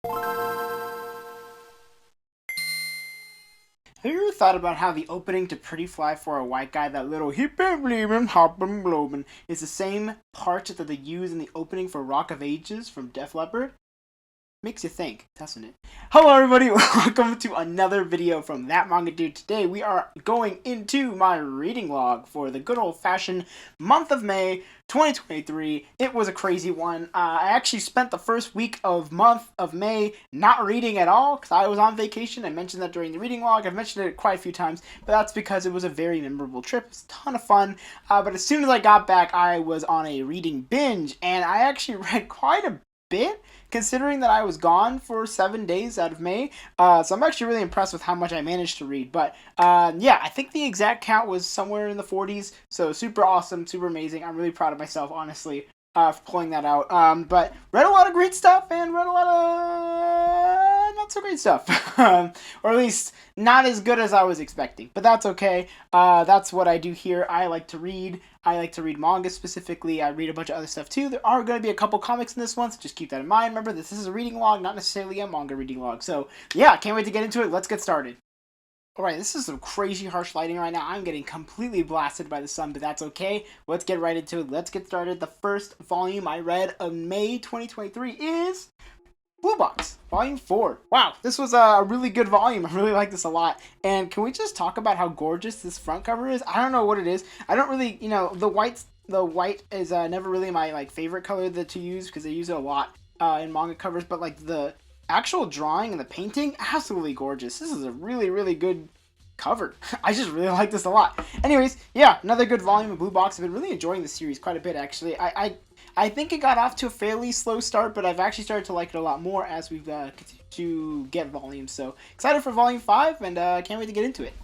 Have you ever thought about how the opening to Pretty Fly for a White Guy, that little hip and bleeding, hop and globin, is the same part that they use in the opening for Rock of Ages from Def Leppard? Makes you think, doesn't it? Hello everybody, welcome to another video from That Manga Dude. Today we are going into my reading log for the good old-fashioned month of May 2023. It was a crazy one. I actually spent the first week of month of May not reading at all because I was on vacation. I mentioned that during the reading log. I've mentioned it quite a few times, but that's because it was a very memorable trip. It was a ton of fun, but as soon as I got back, I was on a reading binge, and I actually read quite a bit, considering that I was gone for 7 days out of May. So I'm actually really impressed with how much I managed to read. But yeah, I think the exact count was somewhere in the 40s. So super awesome, super amazing. I'm really proud of myself, honestly, for pulling that out. But read a lot of great stuff and read a lot of not so great stuff. Or at least not as good as I was expecting. But that's okay. That's what I do here. I like to read. I like to read manga specifically. I read a bunch of other stuff too. There are going to be a couple comics in this one, so just keep that in mind. Remember, this is a reading log, not necessarily a manga reading log. So yeah, can't wait to get into it. Let's get started. Alright, this is some crazy harsh lighting right now. I'm getting completely blasted by the sun, but that's okay. Let's get right into it. Let's get started. The first volume I read of May 2023 is Blue Box, Volume 4. Wow, this was a really good volume. I really like this a lot. And can we just talk about how gorgeous this front cover is? I don't know what it is. I don't really, the white is never really my favorite color to use because I use it a lot in manga covers, but the actual drawing and the painting, absolutely gorgeous. This is a really, really good cover. I just really like this a lot. Anyways, yeah, another good volume of Blue Box. I've been really enjoying the series quite a bit, actually. I think it got off to a fairly slow start, but I've actually started to like it a lot more as we've continued to get volumes. So excited for Volume 5, and can't wait to get into it.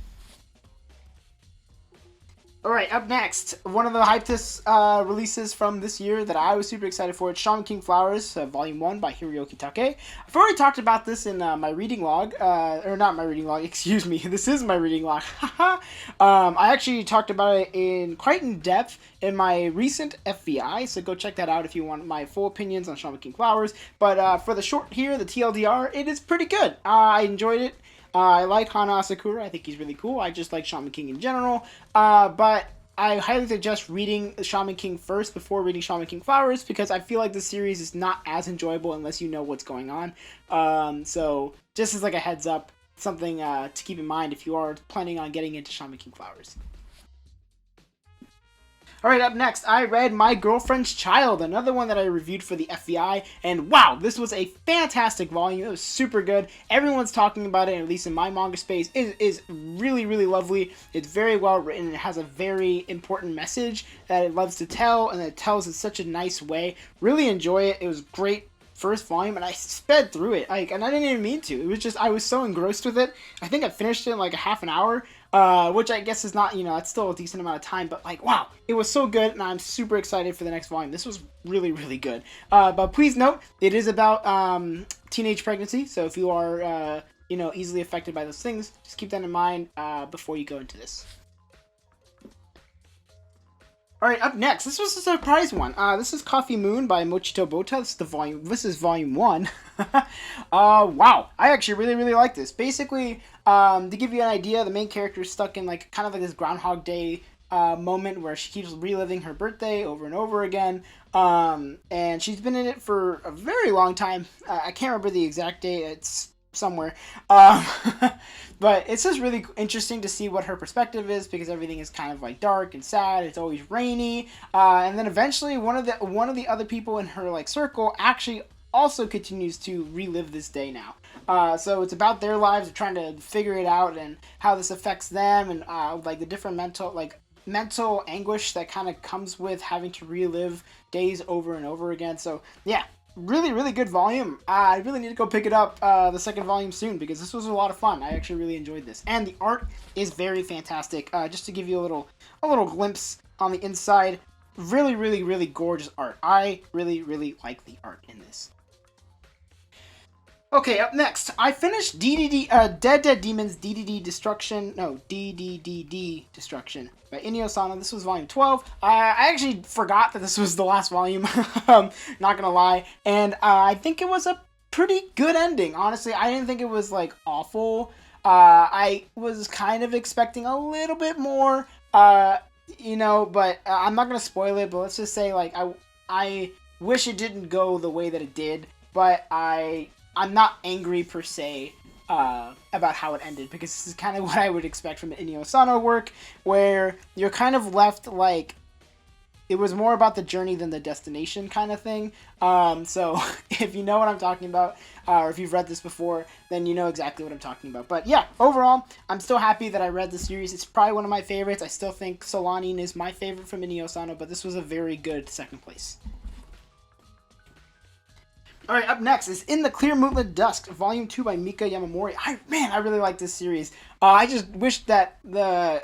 Alright, up next, one of the hypest releases from this year that I was super excited for. It's Shaman King Flowers, Volume 1 by Yakitate. I've already talked about this in my reading log, or not my reading log, excuse me, this is my reading log. I actually talked about it quite in depth in my recent FVI, so go check that out if you want my full opinions on Shaman King Flowers. But for the short here, the TLDR, it is pretty good. I enjoyed it. I like Hana Asakura. I think he's really cool. I just like Shaman King in general. But I highly suggest reading Shaman King first before reading Shaman King Flowers, because I feel like the series is not as enjoyable unless you know what's going on. So just as like a heads up, something to keep in mind if you are planning on getting into Shaman King Flowers. Alright, up next, I read My Girlfriend's Child, another one that I reviewed for the FBI, and wow, this was a fantastic volume. It was super good. Everyone's talking about it, at least in my manga space. It is really, really lovely. It's very well written. It has a very important message that it loves to tell, and it tells in such a nice way. Really enjoy it. It was great first volume, and I sped through it, and I didn't even mean to. It was just, I was so engrossed with it. I think I finished it in like a half an hour, which I guess is not, that's still a decent amount of time, but wow, it was so good, and I'm super excited for the next volume. This was really, really good. But please note, it is about teenage pregnancy, so if you are, easily affected by those things, just keep that in mind before you go into this. Alright, up next, this was a surprise one. This is Coffee Moon by Mochito Bota. This is volume 1. Wow, I actually really, really like this. Basically, to give you an idea, the main character is stuck in kind of this Groundhog Day moment where she keeps reliving her birthday over and over again. And she's been in it for a very long time. I can't remember the exact date. It's somewhere. But it's just really interesting to see what her perspective is, because everything is kind of dark and sad. It's always rainy. And then eventually one of the other people in her circle actually also continues to relive this day now. So it's about their lives, trying to figure it out and how this affects them, and the different mental anguish that kind of comes with having to relive days over and over again. So yeah, really, really good volume. I really need to go pick it up, the second volume soon, because this was a lot of fun. I actually really enjoyed this, and the art is very fantastic. Just to give you a little glimpse on the inside, really, really, really gorgeous art. I really, really like the art in this. Okay, up next, I finished Dead Demons DDD Destruction, no, DDDD Destruction by Inio Sana. This was volume 12. I actually forgot that this was the last volume, not gonna lie, and I think it was a pretty good ending. Honestly, I didn't think it was like awful. I was kind of expecting a little bit more. But I'm not gonna spoil it. But let's just say like I wish it didn't go the way that it did. But I'm not angry per se. About how it ended, because this is kind of what I would expect from an Inio Asano work, where you're kind of left like it was more about the journey than the destination kind of thing. So if you know what I'm talking about, or if you've read this before, then you know exactly what I'm talking about. But yeah, overall, I'm still happy that I read the series. It's probably one of my favorites. I still think Solanin is my favorite from Inio Asano, but this was a very good second place. Alright, up next is In the Clear Moonlit Dusk, Volume 2 by Mika Yamamori. I really like this series. I just wish that the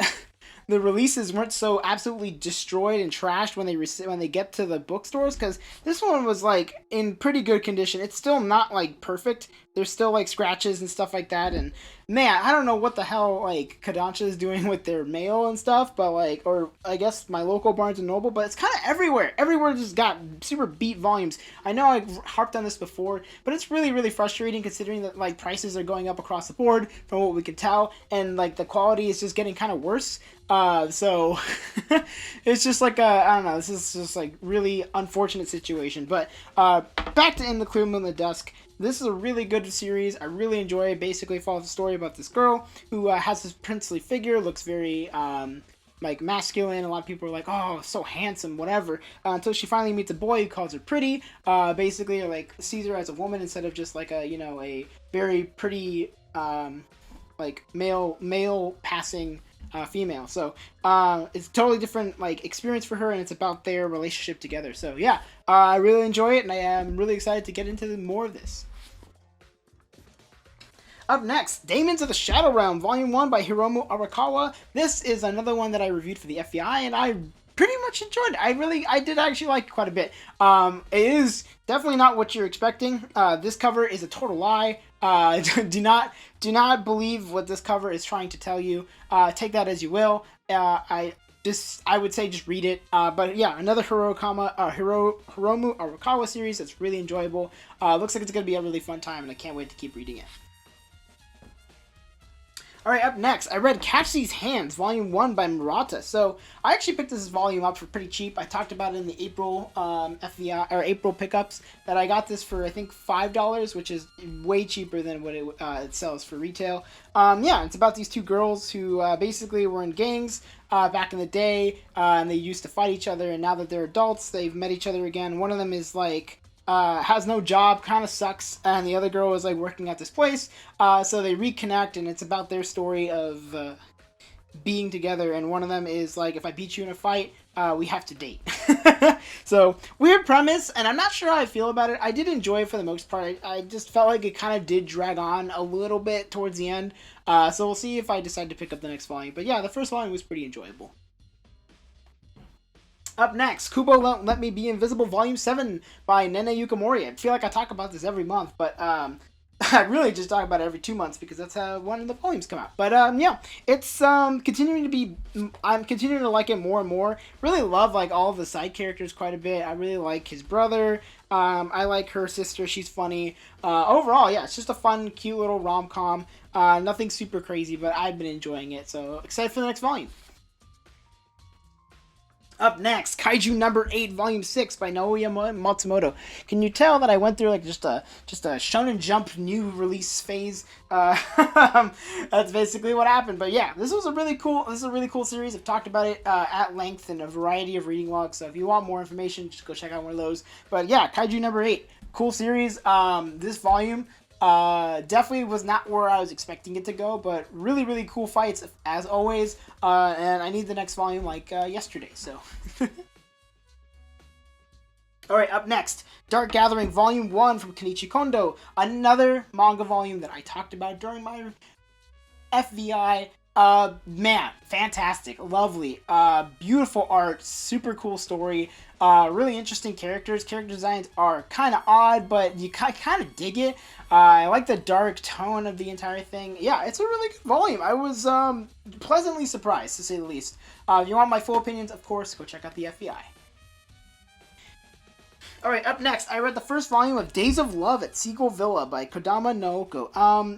releases weren't so absolutely destroyed and trashed when they get to the bookstores, because this one was like in pretty good condition. It's still not like perfect. There's still like scratches and stuff like that, and man, I don't know what the hell like Kodansha is doing with their mail and stuff, but like, or I guess my local Barnes and Noble, but it's kind of everywhere. Everywhere just got super beat volumes. I know I harped on this before, but it's really, really frustrating considering that like prices are going up across the board from what we can tell, and like the quality is just getting kind of worse. So it's just like I don't know. This is just like really unfortunate situation. But back to In the Clear Moonlit Dusk. This is a really good series. I really enjoy it. Basically, follows the story about this girl who has this princely figure, looks very like masculine. A lot of people are like, "Oh, so handsome," whatever. Until she finally meets a boy who calls her pretty. Basically, like sees her as a woman instead of just like a very pretty like male passing female. So it's a totally different like experience for her, and it's about their relationship together. So yeah, I really enjoy it, and I am really excited to get into more of this. Up next, Daemons of the Shadow Realm, Volume 1 by Hiromu Arakawa. This is another one that I reviewed for the FEI, and I pretty much enjoyed it. I did actually like it quite a bit. It is definitely not what you're expecting. This cover is a total lie. Do not believe what this cover is trying to tell you. Take that as you will. I would say just read it. But yeah, another Hiromu Arakawa series that's really enjoyable. Looks like it's going to be a really fun time, and I can't wait to keep reading it. Alright, up next, I read Catch These Hands, Volume 1 by Murata. So, I actually picked this volume up for pretty cheap. I talked about it in the April FVI, or April pickups, that I got this for, I think, $5, which is way cheaper than what it sells for retail. Yeah, it's about these two girls who basically were in gangs back in the day, and they used to fight each other, and now that they're adults, they've met each other again. One of them is, like, has no job, kind of sucks, and the other girl is like working at this place, so they reconnect, and it's about their story of being together, and one of them is like, if I beat you in a fight, we have to date. So, weird premise, and I'm not sure how I feel about it. I did enjoy it for the most part. I just felt like it kind of did drag on a little bit towards the end, so we'll see if I decide to pick up the next volume. But yeah, the first volume was pretty enjoyable. Up next, Kubo Let Me Be Invisible Volume 7 by Nene Yukamori. I feel like I talk about this every month, but I really just talk about it every 2 months because that's how one of the volumes come out. But yeah, it's continuing to be, I'm continuing to like it more and more. Really love like all of the side characters quite a bit. I really like his brother. I like her sister. She's funny. Overall, yeah, it's just a fun, cute little rom-com. Nothing super crazy, but I've been enjoying it. So excited for the next volume. Up next, Kaiju number 8, Volume 6 by Naoya Matsumoto. Can you tell that I went through like just a Shonen Jump new release phase? That's basically what happened. But yeah, this is a really cool series. I've talked about it at length in a variety of reading logs. So if you want more information, just go check out one of those. But yeah, Kaiju number 8, cool series. This volume definitely was not where I was expecting it to go, but really, really cool fights as always. And I need the next volume like yesterday, so. Alright, up next, Dark Gathering Volume 1 from Kenichi Kondo. Another manga volume that I talked about during my FVI. Man, fantastic, lovely, beautiful art, super cool story, really interesting characters. Character designs are kind of odd, but you kind of dig it. I like the dark tone of the entire thing. Yeah, it's a really good volume. I was pleasantly surprised, to say the least. If you want my full opinions, of course, go check out the FEI. Alright, up next, I read the first volume of Days of Love at Seagull Villa by Kodama Naoko.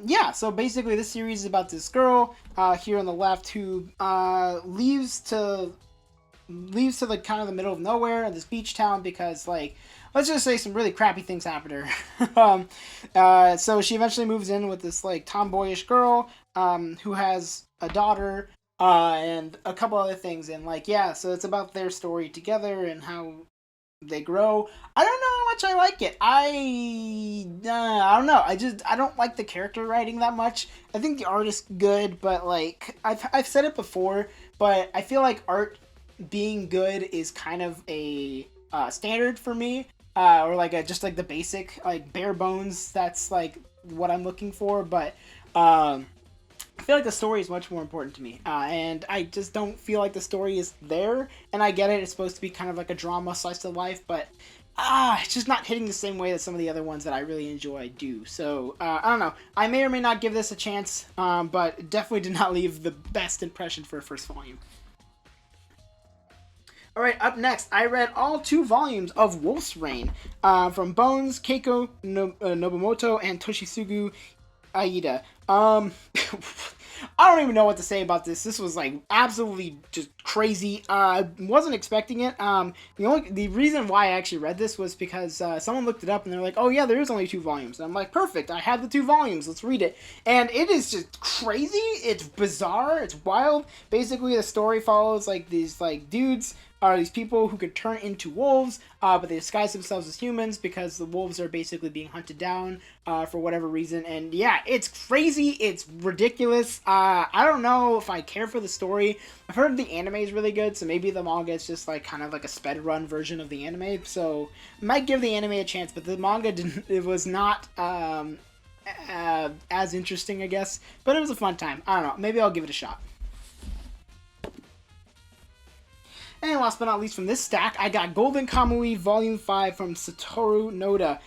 Yeah, so basically this series is about this girl, here on the left, who, leaves to the kind of the middle of nowhere in this beach town because, like, let's just say some really crappy things happen to her. So she eventually moves in with this, like, tomboyish girl, who has a daughter, and a couple other things, and, like, yeah, so it's about their story together and how they grow. I don't know how much I like it. I don't know. I don't like the character writing that much. I think the art is good, but like I've said it before, but I feel like art being good is kind of a standard for me, or like just like the basic, like bare bones. That's like what I'm looking for, but I feel like the story is much more important to me, and I just don't feel like the story is there. And I get it; it's supposed to be kind of like a drama slice of life, but it's just not hitting the same way that some of the other ones that I really enjoy do. So I don't know. I may or may not give this a chance, but it definitely did not leave the best impression for a first volume. Alright, up next, I read all 2 volumes of Wolf's Rain from Bones, Keiko Nobumoto, and Toshisugu Aida. I don't even know what to say about this. This was like absolutely just crazy. I wasn't expecting it. The reason why I actually read this was because someone looked it up and they're like, "Oh yeah, there is only 2 volumes." And I'm like, "Perfect! I have the 2 volumes. Let's read it." And it is just crazy. It's bizarre. It's wild. Basically, the story follows like these like dudes. Are these people who could turn into wolves, but they disguise themselves as humans because the wolves are basically being hunted down for whatever reason. And yeah, it's crazy. It's ridiculous. I don't know if I care for the story. I've heard the anime is really good, so maybe the manga is just like kind of like a sped run version of the anime. So I might give the anime a chance, but the manga didn't. It was not as interesting, I guess. But it was a fun time. I don't know. Maybe I'll give it a shot. And last but not least from this stack, I got Golden Kamui Volume 5 from Satoru Noda.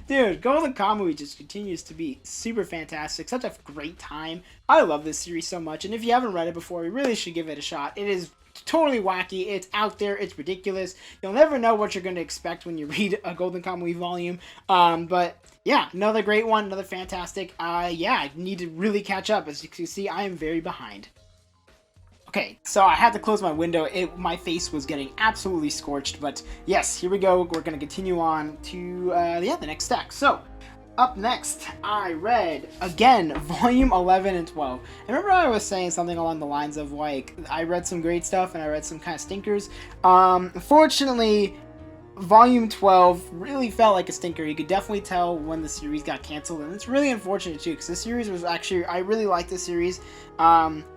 Dude, Golden Kamui just continues to be super fantastic. Such a great time. I love this series so much. And if you haven't read it before, you really should give it a shot. It is totally wacky. It's out there. It's ridiculous. You'll never know what you're going to expect when you read a Golden Kamui volume. But yeah, another great one. Another fantastic. Yeah, I need to really catch up. As you can see, I am very behind. Okay, so I had to close my window. My face was getting absolutely scorched, but yes, here we go. We're going to continue on to, the next stack. So, up next, I read, again, Volume 11 and 12. I remember I was saying something along the lines of, like, I read some great stuff and I read some kind of stinkers. Unfortunately, Volume 12 really felt like a stinker. You could definitely tell when the series got canceled, and it's really unfortunate, too, because this series was actually, I really liked this series.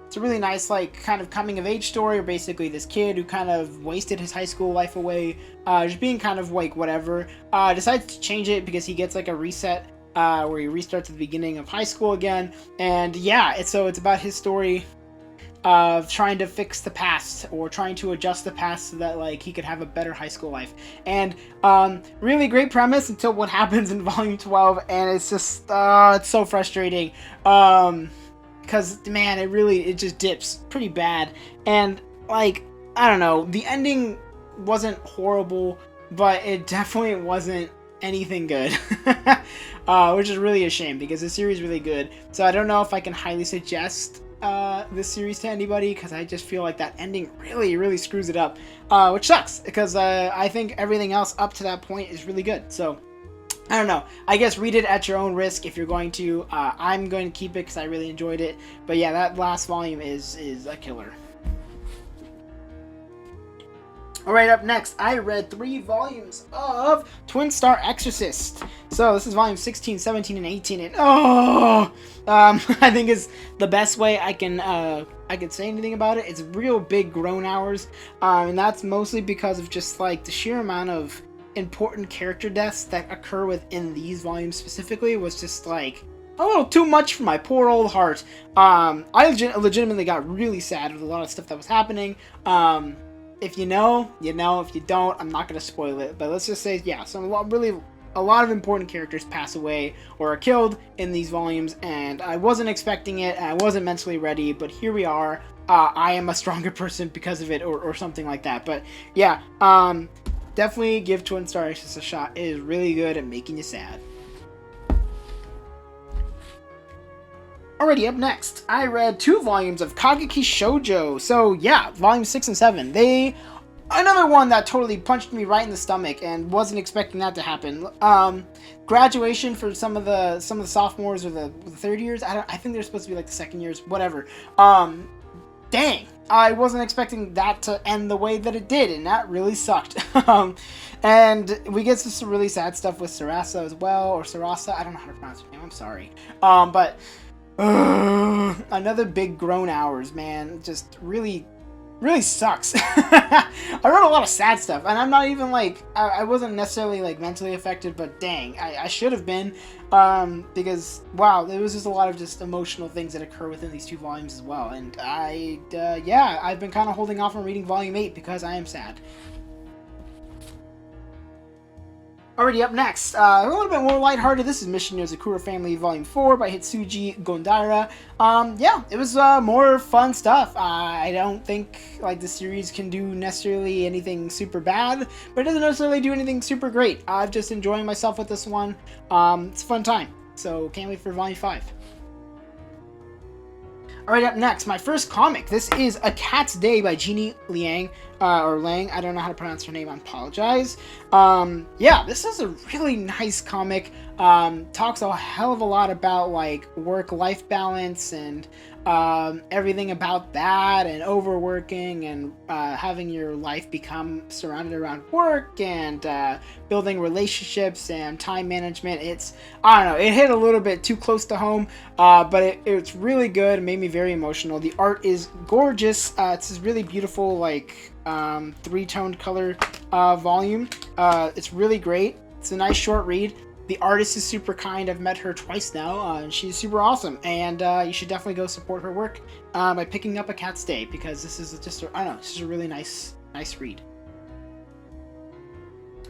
It's a really nice, like, kind of coming-of-age story, where basically this kid who kind of wasted his high school life away, just being kind of, like, whatever, decides to change it because he gets, like, a reset, where he restarts at the beginning of high school again, and yeah, it's about his story of trying to fix the past, or trying to adjust the past so that, like, he could have a better high school life. And, really great premise until what happens in Volume 12, and it's just, it's so frustrating. Because, man, it just dips pretty bad. And, like, I don't know, the ending wasn't horrible, but it definitely wasn't anything good. Which is really a shame, because the series is really good. So I don't know if I can highly suggest this series to anybody, because I just feel like that ending really, really screws it up. Which sucks, because I think everything else up to that point is really good. So I don't know. I guess read it at your own risk if you're going to. I'm going to keep it because I really enjoyed it. But yeah, that last volume is a killer. Alright, up next, I read 3 volumes of Twin Star Exorcist. So this is volume 16, 17, and 18, and I think is the best way I can say anything about it. It's real big groan hours, and that's mostly because of just like the sheer amount of important character deaths that occur within these volumes specifically was just like a little too much for my poor old heart. I legitimately got really sad with a lot of stuff that was happening. If you know, you know. If you don't, I'm not going to spoil it. But let's just say, yeah, a lot of important characters pass away or are killed in these volumes, and I wasn't expecting it, and I wasn't mentally ready, but here we are. I am a stronger person because of it, or something like that. But yeah, definitely give Twin Star Exorcist a shot. It is really good at making you sad. Alrighty, up next, I read 2 volumes of Kaguya Shojo. So yeah, volumes 6 and 7. Another one that totally punched me right in the stomach and wasn't expecting that to happen. Graduation for some of the sophomores or the third years. I think they're supposed to be like the second years, whatever. Dang, I wasn't expecting that to end the way that it did, and that really sucked. And we get some really sad stuff with Sarasa as well, or Sarasa. I don't know how to pronounce her name. I'm sorry. But another big grown hours, man. Just really sucks. I wrote a lot of sad stuff, and I'm not even like, I wasn't necessarily like mentally affected, but dang, I should have been, because wow, there was just a lot of just emotional things that occur within these 2 volumes as well, and I've been kind of holding off on reading volume 8 because I am sad. Already up next, a little bit more lighthearted. This is Mission Near Zakura Family Volume 4 by Hitsuji Gondaira. Yeah, it was more fun stuff. I don't think like the series can do necessarily anything super bad, but it doesn't necessarily do anything super great. I'm just enjoying myself with this one. It's a fun time, so can't wait for Volume 5. Alright, up next, my first comic. This is A Cat's Day by Jeannie Liang, or Lang. I don't know how to pronounce her name. I apologize. Yeah, this is a really nice comic. Talks a hell of a lot about like work-life balance and everything about that, and overworking, and having your life become surrounded around work, and building relationships and time management. I don't know, it hit a little bit too close to home, but it's really good. It made me very emotional. The art is gorgeous. It's this really beautiful like 3-toned color volume. It's really great. It's a nice short read. The artist is super kind. I've met her twice now, and she's super awesome. And you should definitely go support her work by picking up A Cat's Day, because this is just this is a really nice read.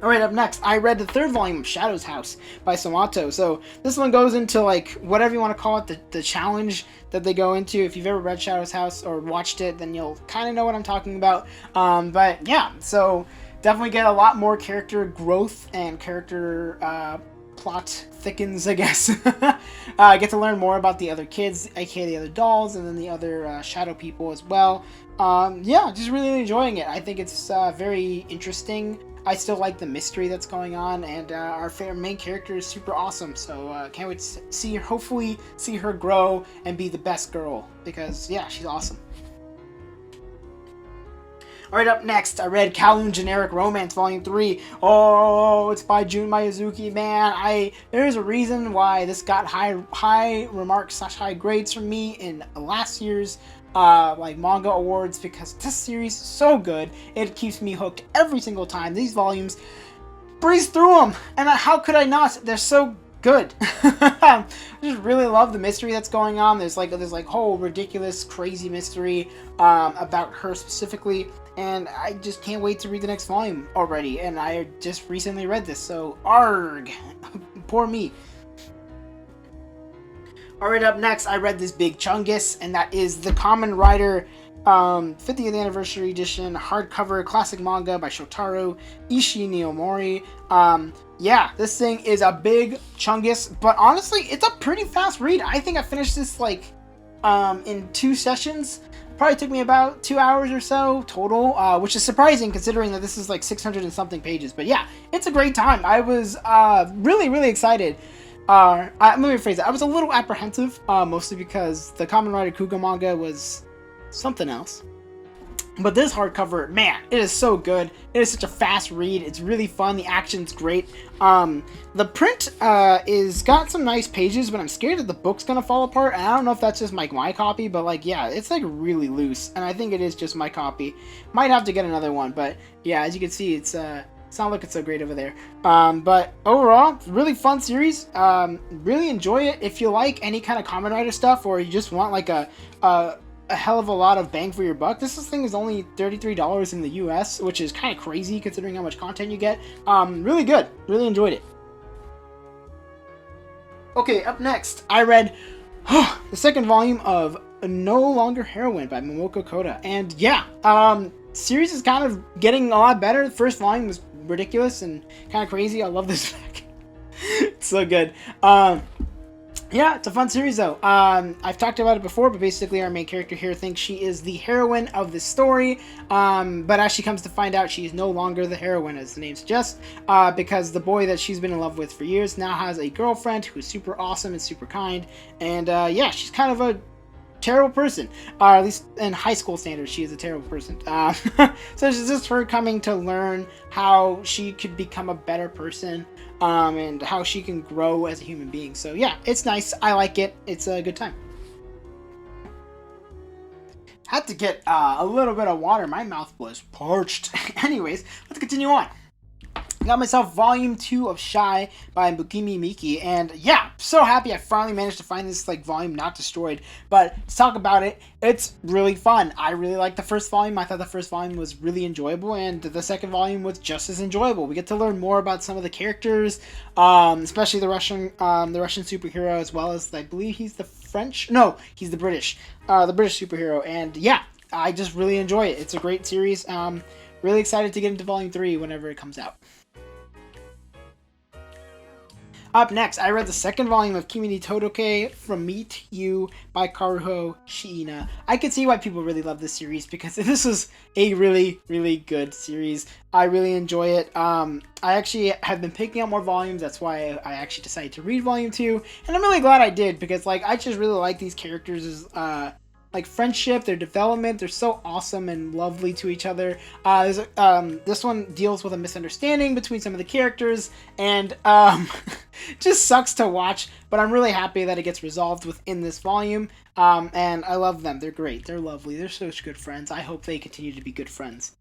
Alright, up next, I read the 3rd volume of Shadow's House by Sakamoto. So this one goes into like whatever you want to call it, the challenge that they go into. If you've ever read Shadow's House or watched it, then you'll kind of know what I'm talking about. But yeah, so definitely get a lot more character growth and character plot thickens, I guess. I get to learn more about the other kids, aka the other dolls, and then the other shadow people as well. Yeah, just really enjoying it. I think it's very interesting. I still like the mystery that's going on, and our main character is super awesome, so can't wait to hopefully see her grow and be the best girl, because yeah, she's awesome. Alright, up next, I read Kowloon Generic Romance Volume 3. Oh, it's by Jun Miyazuki, man. There's a reason why this got high remarks / high grades from me in last year's like manga awards, because this series is so good. It keeps me hooked every single time. These volumes, breeze through them, and how could I not? They're so good. I just really love the mystery that's going on. There's whole ridiculous, crazy mystery about her specifically, and I just can't wait to read the next volume already. And I just recently read this, so arg, poor me. Alright, up next, I read this big chungus, and that is the Kamen Rider 50th Anniversary Edition hardcover classic manga by Shotaro Ishinomori. Yeah, this thing is a big chungus, but honestly, it's a pretty fast read. I think I finished this like in 2 sessions. Probably took me about 2 hours or so total, which is surprising considering that this is like 600 and something pages. But yeah, it's a great time. I was really excited. Let me rephrase it. I was a little apprehensive, mostly because the Kamen Rider Kugo manga was something else. But this hardcover, man, it is so good. It is such a fast read. It's really fun. The action's great. The print is got some nice pages, but I'm scared that the book's gonna fall apart. And I don't know if that's just my copy, but like, yeah, it's like really loose. And I think it is just my copy. Might have to get another one, but yeah, as you can see, it's not looking so great over there. But overall, really fun series. Really enjoy it. If you like any kind of Kamen Rider stuff, or you just want like a hell of a lot of bang for your buck, this thing is only $33 in the US, which is kind of crazy considering how much content you get. Really good. Really enjoyed it. Okay, up next, I read the 2nd volume of No Longer Heroine by Momoko Koda. And yeah, series is kind of getting a lot better. The first volume was ridiculous and kind of crazy. I love this back. It's so good. Yeah, it's a fun series though. I've talked about it before, but basically our main character here thinks she is the heroine of the story. But as she comes to find out, she is no longer the heroine, as the name suggests, because the boy that she's been in love with for years now has a girlfriend who is super awesome and super kind. And yeah, she's kind of a terrible person, or at least in high school standards, she is a terrible person. So it's just her coming to learn how she could become a better person, and how she can grow as a human being. So yeah, it's nice. I like it. It's a good time. Had to get a little bit of water. My mouth was parched. Anyways, let's continue on. Got myself volume 2 of Shy by Bukimi Miki, and yeah, so happy I finally managed to find this like volume not destroyed. But to talk about it, it's really fun. I really liked the first volume. I thought the first volume was really enjoyable, and the second volume was just as enjoyable. We get to learn more about some of the characters, especially the Russian superhero, as well as I believe he's the French. No, he's the British superhero, and yeah, I just really enjoy it. It's a great series. Really excited to get into volume 3 whenever it comes out. Up next, I read the second volume of Kimi ni Todoke from Meet You by Karuho Shiina. I can see why people really love this series because this is a really, really good series. I really enjoy it. I actually have been picking up more volumes. That's why I actually decided to read volume 2. And I'm really glad I did because like I just really like these characters' like friendship, their development. They're so awesome and lovely to each other. This one deals with a misunderstanding between some of the characters, and just sucks to watch, but I'm really happy that it gets resolved within this volume. And I love them. They're great. They're lovely. They're such good friends. I hope they continue to be good friends.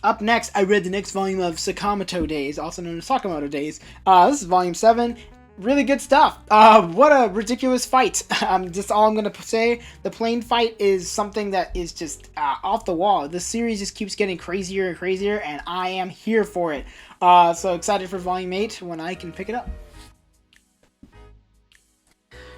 Up next, I read the next volume of Sakamoto Days, also known as Sakamoto Days. This is volume 7. Really good stuff. What a ridiculous fight. Just all I'm going to say. The plane fight is something that is just off the wall. This series just keeps getting crazier and crazier, and I am here for it. So excited for volume 8 when I can pick it up.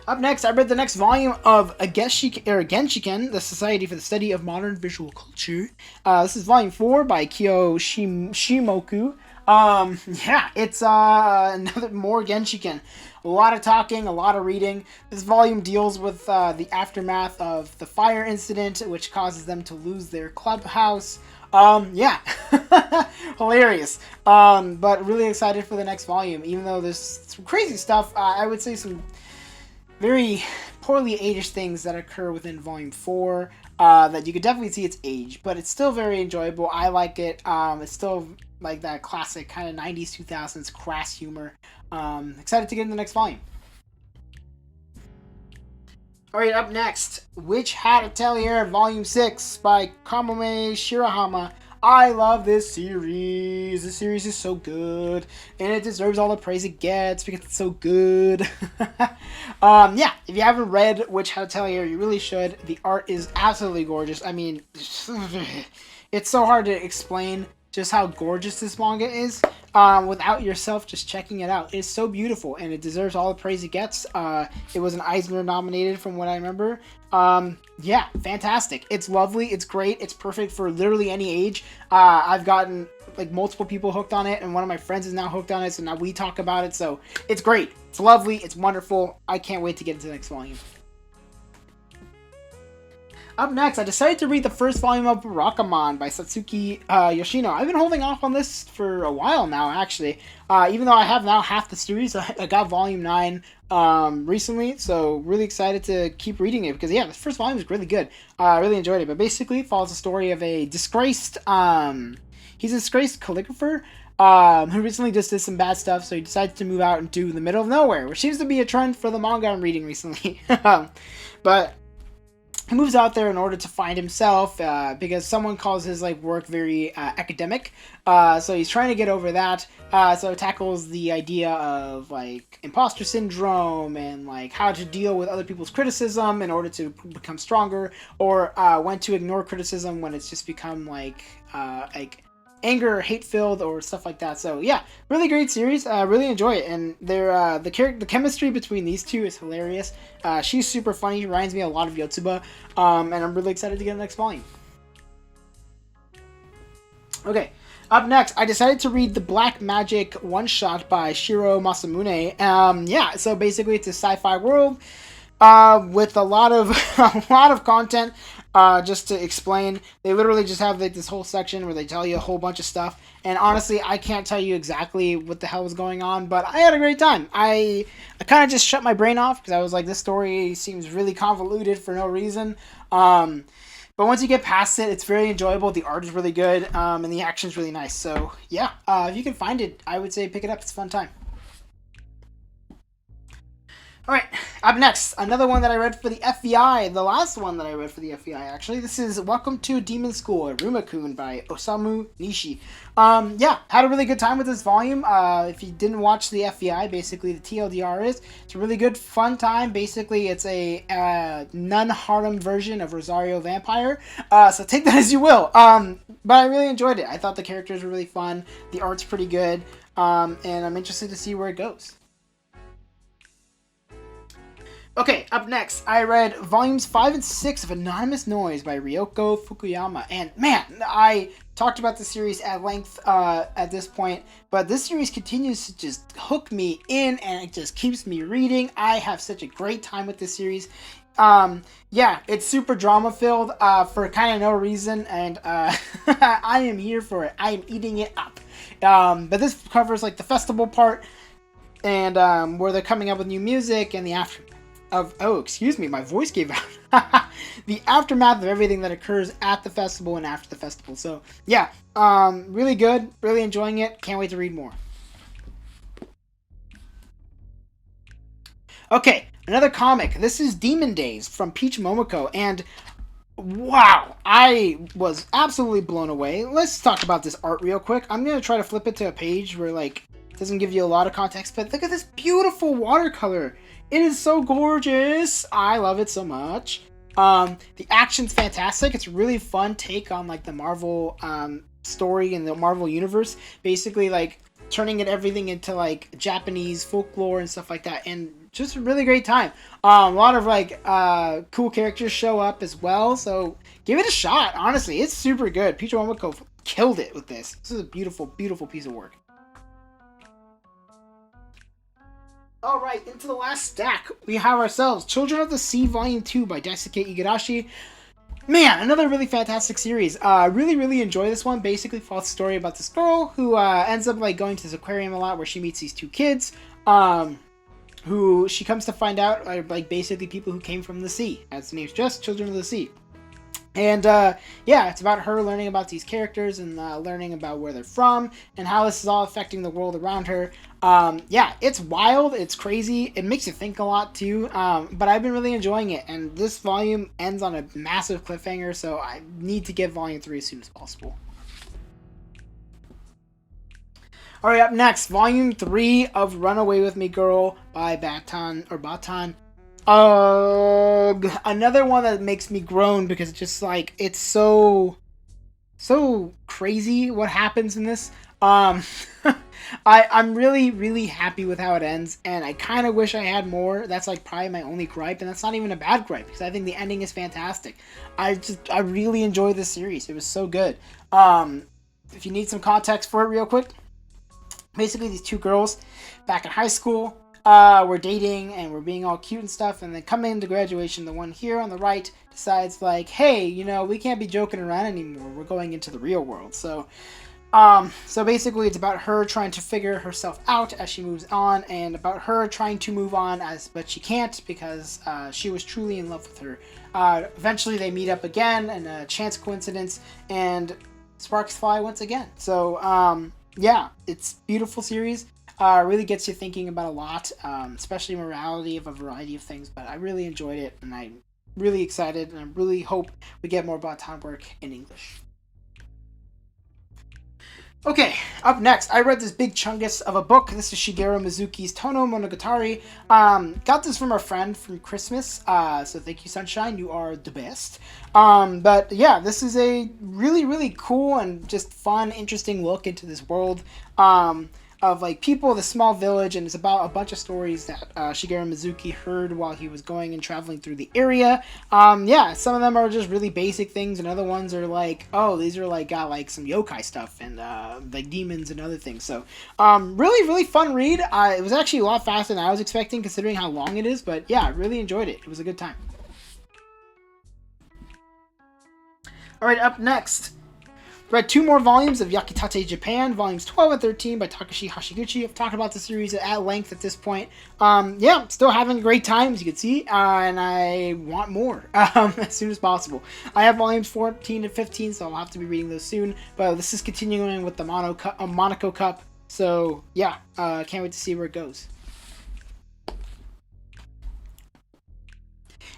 Up next, I read the next volume of Genshiken, the Society for the Study of Modern Visual Culture. This is volume 4 by Kyo Shimoku. Yeah, it's another more Genshiken. A lot of talking, a lot of reading. This volume deals with the aftermath of the fire incident, which causes them to lose their clubhouse. Yeah, hilarious. But really excited for the next volume. Even though there's some crazy stuff, I would say some very poorly aged things that occur within volume 4. That you could definitely see its age, but it's still very enjoyable. I like it. It's still like that classic kind of 90s, 2000s crass humor. Excited to get in the next volume. Alright, up next, Witch Hat Atelier Volume 6 by Kamome Shirahama. I love this series. This series is so good, and it deserves all the praise it gets because it's so good. Yeah, if you haven't read Witch Hat Atelier, you really should. The art is absolutely gorgeous. I mean, it's so hard to explain just how gorgeous this manga is without yourself just checking it out. It's so beautiful, and it deserves all the praise it gets. It was an Eisner nominated from what I remember. Yeah, fantastic. It's lovely. It's great. It's perfect for literally any age. I've gotten like multiple people hooked on it, and one of my friends is now hooked on it, so now we talk about it. So it's great. It's lovely. It's wonderful. I can't wait to get into the next volume. Up next, I decided to read the first volume of Rakamon by Satsuki Yoshino. I've been holding off on this for a while now, actually. Even though I have now half the series, I got volume 9 recently, so really excited to keep reading it because, yeah, the first volume is really good. I really enjoyed it, but basically it follows the story of a disgraced, he's a disgraced calligrapher who recently just did some bad stuff, so he decides to move out into the middle of nowhere, which seems to be a trend for the manga I'm reading recently. But he moves out there in order to find himself because someone calls his like work very academic. So he's trying to get over that. So it tackles the idea of like imposter syndrome and like how to deal with other people's criticism in order to become stronger, or when to ignore criticism when it's just become like anger or hate-filled or stuff like that. So yeah, really great series. Really enjoy it, and the chemistry between these two is hilarious. She's super funny, reminds me a lot of Yotsuba, and I'm really excited to get the next volume. Okay, Up next, I decided to read the Black Magic one-shot by Shiro Masamune. Yeah, so basically it's a sci-fi world with a lot of a lot of content. Just to explain, they literally just have like this whole section where they tell you a whole bunch of stuff. And honestly, I can't tell you exactly what the hell was going on, but I had a great time. I kind of just shut my brain off because I was like, this story seems really convoluted for no reason. But once you get past it, it's very enjoyable. The art is really good, and the action is really nice. So yeah, if you can find it, I would say pick it up. It's a fun time. Alright, up next, another one that I read for the FBI, the last one that I read for the FBI, actually. This is Welcome to Demon School, Rumakun by Osamu Nishi. Yeah, had a really good time with this volume. If you didn't watch the FBI, basically the TLDR is, it's a really good, fun time. Basically, it's a nun-harem version of Rosario Vampire, so take that as you will. But I really enjoyed it. I thought the characters were really fun, the art's pretty good, and I'm interested to see where it goes. Okay, up next, I read volumes 5 and 6 of Anonymous Noise by Ryoko Fukuyama. And man, I talked about the series at length at this point, but this series continues to just hook me in and it just keeps me reading. I have such a great time with this series. Yeah, it's super drama filled for kind of no reason, and I am here for it. I am eating it up. But this covers like the festival part and where they're coming up with new music and the excuse me, my voice gave out. The aftermath of everything that occurs at the festival and after the festival. So, yeah, really good, really enjoying it. Can't wait to read more. Okay, another comic. This is Demon Days from Peach Momoko, and wow, I was absolutely blown away. Let's talk about this art real quick. I'm going to try to flip it to a page where, like, it doesn't give you a lot of context, but look at this beautiful watercolor. It is so gorgeous. I love it so much. The action's fantastic. It's a really fun take on like the Marvel story and the Marvel universe. Basically, like turning everything into like Japanese folklore and stuff like that, and just a really great time. A lot of like cool characters show up as well, so give it a shot. Honestly, it's super good. Peach Momoko killed it with this. This is a beautiful, beautiful piece of work. Alright, into the last stack, we have ourselves Children of the Sea Volume 2 by Daisuke Igarashi. Man, another really fantastic series. Really, really enjoy this one. Basically follows the story about this girl who ends up like going to this aquarium a lot where she meets these two kids, who she comes to find out are like basically people who came from the sea. As the name's just Children of the Sea. And yeah, it's about her learning about these characters and learning about where they're from and how this is all affecting the world around her. Yeah, it's wild, it's crazy, it makes you think a lot too, but I've been really enjoying it, and this volume ends on a massive cliffhanger, so I need to get volume 3 as soon as possible. Alright, up next, volume 3 of Run Away With Me Girl by Batan. Another one that makes me groan because it's just like, it's so crazy what happens in this. I'm really, really happy with how it ends, and I kind of wish I had more. That's like probably my only gripe, and that's not even a bad gripe because I think the ending is fantastic. I really enjoy this series. It was so good. If you need some context for it real quick, basically these two girls back in high school, we're dating and we're being all cute and stuff, and then coming into graduation, the one here on the right decides like, hey, you know, we can't be joking around anymore. We're going into the real world. So basically it's about her trying to figure herself out as she moves on, and about her trying to move on but she can't because she was truly in love with her. Eventually they meet up again in a chance coincidence, and sparks fly once again. So yeah, it's a beautiful series. Really gets you thinking about a lot, especially morality of a variety of things, but I really enjoyed it, and I'm really excited, and I really hope we get more Batan work in English. Okay, up next, I read this big chungus of a book. This is Shigeru Mizuki's Tono Monogatari. Got this from a friend from Christmas, so thank you, Sunshine, you are the best. But yeah, this is a really, really cool and just fun, interesting look into this world. of like people, the small village, and it's about a bunch of stories that Shigeru Mizuki heard while he was going and traveling through the area. Yeah, some of them are just really basic things, and other ones are like, oh, these are like got like some yokai stuff and like demons and other things. So really fun read. It was actually a lot faster than I was expecting, considering how long it is. But yeah, I really enjoyed it. It was a good time. All right, up next, read 2 more volumes of Yakitate Japan, volumes 12 and 13 by Takashi Hashiguchi. I've talked about the series at length at this point. Yeah, still having a great time, as you can see, and I want more as soon as possible. I have volumes 14 and 15, so I'll have to be reading those soon. But this is continuing with the Monaco Cup, so yeah, can't wait to see where it goes.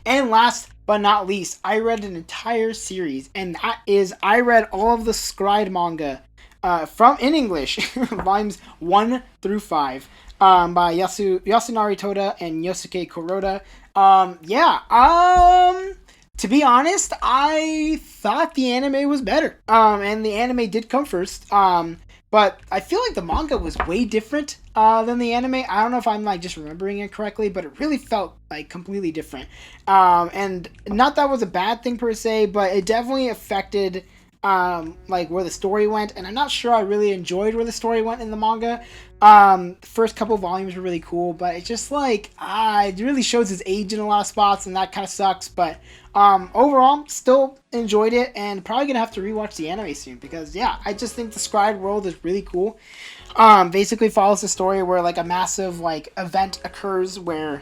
And last but not least, I read an entire series, and that is, I read all of the Scribe manga in English, volumes 1 through 5, by Yasunari Toda and Yosuke Kuroda. To be honest, I thought the anime was better, and the anime did come first, but I feel like the manga was way different than the anime. I don't know if I'm like just remembering it correctly, but it really felt like completely different. And not that was a bad thing per se, but it definitely affected like where the story went. And I'm not sure I really enjoyed where the story went in the manga. First couple volumes were really cool, but it just like it really shows his age in a lot of spots, and that kind of sucks. But overall, still enjoyed it, and probably gonna have to rewatch the anime soon, because yeah, I just think the Scribe world is really cool. Basically follows the story where like a massive like event occurs where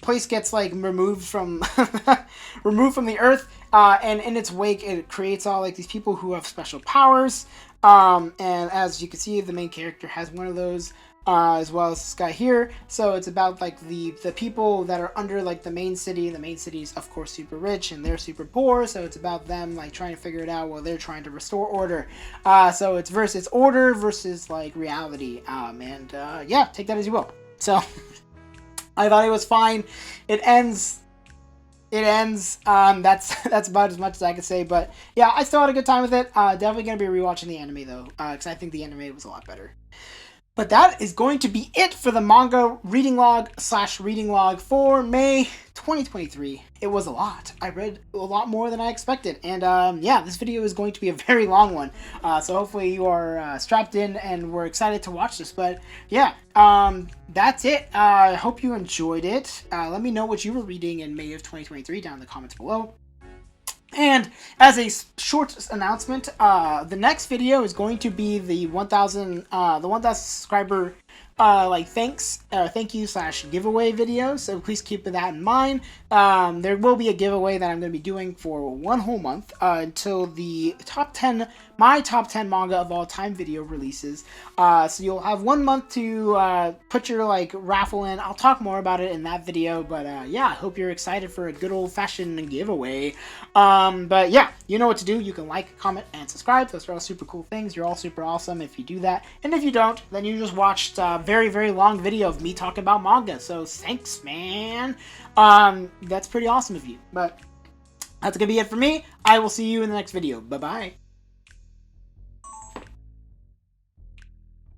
place gets like removed from the earth, and in its wake it creates all like these people who have special powers. And as you can see, the main character has one of those, as well as this guy here. So it's about like the people that are under like the main city. The main city is of course super rich, and they're super poor. So it's about them like trying to figure it out while they're trying to restore order. So it's order versus like reality. Yeah, take that as you will. So I thought it was fine. It ends. That's about as much as I can say. But yeah, I still had a good time with it. Definitely gonna be rewatching the anime though, because I think the anime was a lot better. But that is going to be it for the manga reading log for May 2023. It was a lot. I read a lot more than I expected. And yeah, this video is going to be a very long one. So hopefully you are strapped in and we're excited to watch this. But yeah, that's it. I hope you enjoyed it. Let me know what you were reading in May of 2023 down in the comments below. And as a short announcement, the next video is going to be the 1,000 subscriber thank you / giveaway video. So please keep that in mind. There will be a giveaway that I'm going to be doing for 1 whole month until the my top 10 manga of all time video releases. So you'll have 1 month to put your like raffle in. I'll talk more about it in that video, but yeah, I hope you're excited for a good old fashioned giveaway. But yeah, you know what to do. You can like, comment, and subscribe. Those are all super cool things. You're all super awesome if you do that. And if you don't, then you just watched a very long video of me talking about manga. So thanks, man. That's pretty awesome of you. But that's gonna be it for me. I will see you in the next video. Bye bye.